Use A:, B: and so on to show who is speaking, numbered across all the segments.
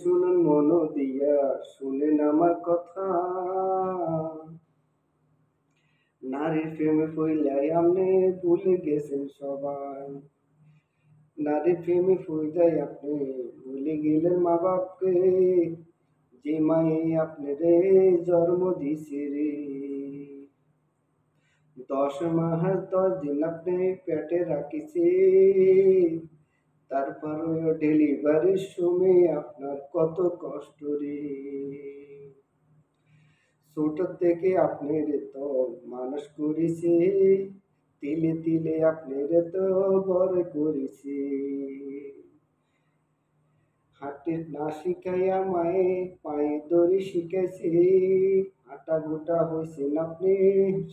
A: শুনুন মন দিয়া শুনেন আমার কথা। নারীর প্রেমে পইলাই আপনি ভুলে গেছেন সবাই। নারীর প্রেমে পইলাই আপনি ভুলে গেলেন মা বাপকে, যে মায়ে আপনারে জন্ম দিছে রে। 10 মাস 10 দিন আপনি পেটে রাখিছে, তারপরেও ডেলিভারির সময় আপনার কত কষ্ট রে। ছোট থেকে আপনারে তো মানুষ করেছে, তিলে তিলে আপনারে তো বড় করেছে। হাঁটতে না শিখাইয়া মায়ে পায়ে দড়ি শিখাইছে, হাঁটা গোটা হয়েছেন আপনি,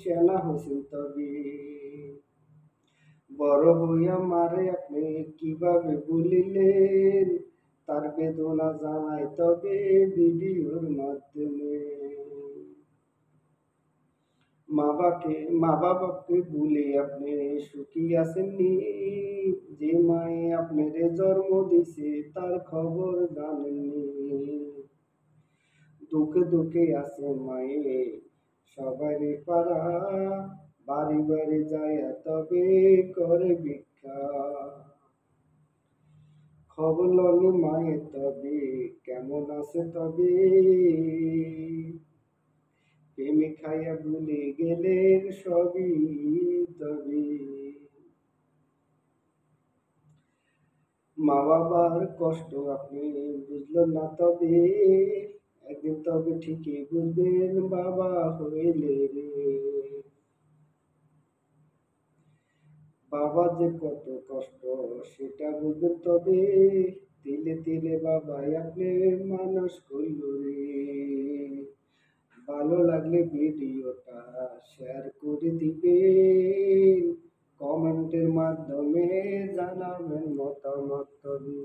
A: সেনা হয়েছেন তবে। বড় হইয়া মারে আপনি কিভাবে বলিলেন, তার বেদনা জানাই তবে ভিডিওর মাধ্যমে। মা বাবাকে ভুলে আপনি সুখী আছেননি, যে মায়ে আপনারে জন্ম দিছে তার খবর জানেননি। দুঃখে দুঃখে আছে মায়ে সবারই পাড়া, বাড়ি বাড়ি যায় তবে করে ভিক্ষা। খবর লনি মায়ের তবে কেমন আছে তবে, প্রেমে খাইয়া ভুলে গেলেন সবই তবে। মা বাবার কষ্ট আপনি বুঝলেন না তবে, একদিন তবে ঠিকই বুঝবেন বাবা হইলে রে। বাবার যে কত কষ্ট সেটা বুঝবেন তবে, তিলে তিলে বাবাই আপনি মানুষ করল রে। ভালো লাগলে ভিডিওটা শেয়ার করে দিবেন, কমেন্টের মাধ্যমে জানাবেন মতামত তবে।